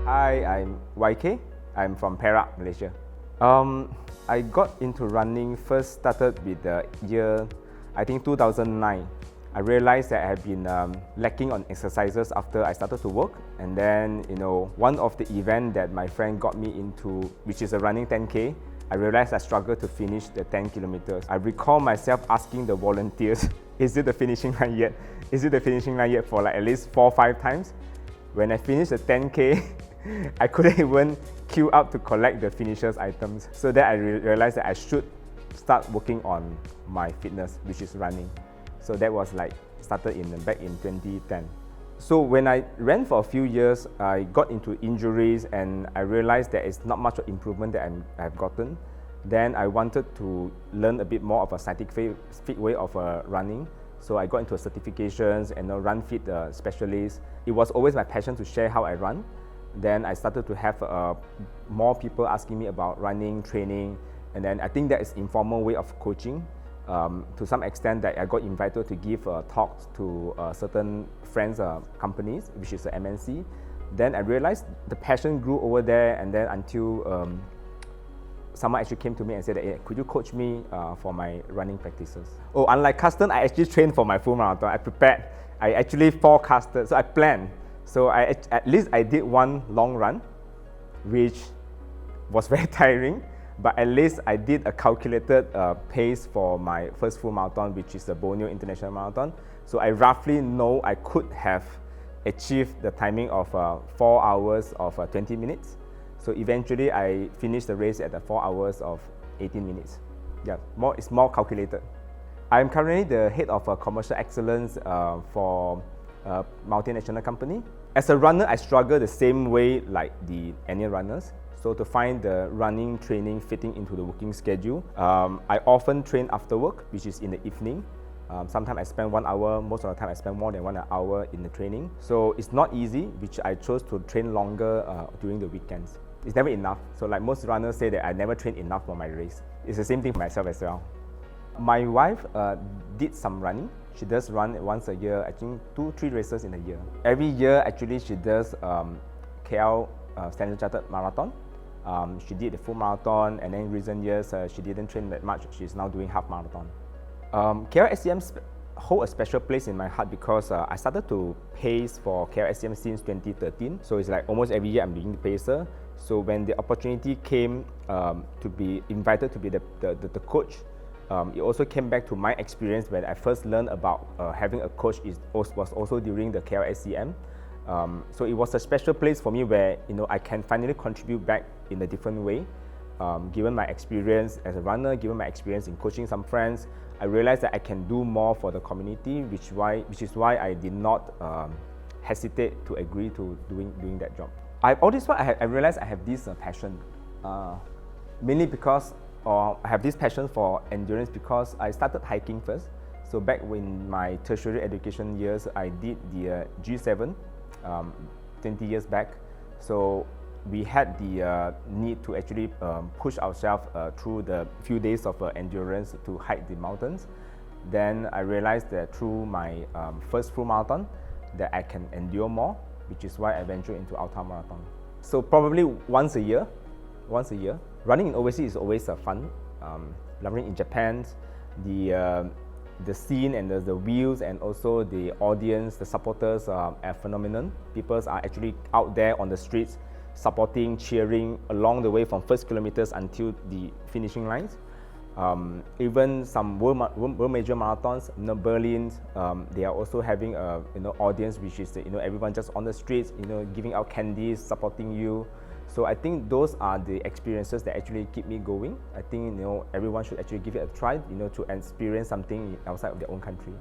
Hi, I'm YK. I'm from Perak, Malaysia. I got into running first started with the year, I think 2009. I realized that I had been lacking on exercises after I started to work. And then, one of the events that my friend got me into, which is a running 10K, I realized I struggled to finish the 10 kilometers. I recall myself asking the volunteers, is it the finishing line yet? Is it the finishing line yet for like at least 4 or 5 times? When I finished the 10K, I couldn't even queue up to collect the finishers items. So then I realized that I should start working on my fitness, which is running. So that was like started back in 2010. So when I ran for a few years, I got into injuries and I realized there is not much improvement that I've gotten. Then I wanted to learn a bit more of a scientific way of running. So I got into certifications and run fit specialist. It was always my passion to share how I run. Then I started to have more people asking me about running, training, and then I think that is informal way of coaching. To some extent that I got invited to give talks to certain friends' companies, which is the MNC. Then I realized the passion grew over there, and then until someone actually came to me and said that, hey, could you coach me for my running practices? Oh, unlike Carsten, I actually trained for my full marathon. I prepared, I actually forecasted, so I planned. So at least I did one long run, which was very tiring, but at least I did a calculated pace for my first full marathon, which is the Borneo International Marathon. So I roughly know I could have achieved the timing of 4 hours of 20 minutes. So eventually I finished the race at 4 hours of 18 minutes. Yeah, it's more calculated. I'm currently the head of commercial excellence for a multinational company. As a runner, I struggle the same way like the any runners. So to find the running training fitting into the working schedule, I often train after work, which is in the evening. Sometimes I spend 1 hour, most of the time I spend more than 1 hour in the training. So it's not easy, which I chose to train longer during the weekends. It's never enough. So like most runners say that I never train enough for my race. It's the same thing for myself as well. My wife did some running. She does run once a year, I think 2-3 races in a year. Every year, actually, she does KL Standard Chartered Marathon. She did the full marathon, and then in recent years, she didn't train that much. She's now doing half marathon. KLSCM hold a special place in my heart because I started to pace for KLSCM since 2013. So it's like almost every year I'm being the pacer. So when the opportunity came to be invited to be the coach, it also came back to my experience when I first learned about having a coach was also during the KLSCM. So it was a special place for me where I can finally contribute back in a different way. Given my experience as a runner, given my experience in coaching some friends, I realized that I can do more for the community, which is why I did not hesitate to agree to doing that job. All this while I realized I have this passion, mainly because I have this passion for endurance because I started hiking first. So back in my tertiary education years, I did the G7 20 years back. So we had the need to actually push ourselves through the few days of endurance to hike the mountains. Then I realized that through my first full marathon that I can endure more, which is why I ventured into ultra marathon. So probably once a year. Running in overseas is always fun. Running in Japan, the scene and the views and also the audience, the supporters are phenomenal. People are actually out there on the streets supporting, cheering along the way from first kilometers until the finishing lines. Even some world major marathons, Berlin, they are also having a audience which is everyone just on the streets, giving out candies, supporting you. So I think those are the experiences that actually keep me going. I think everyone should actually give it a try, to experience something outside of their own country.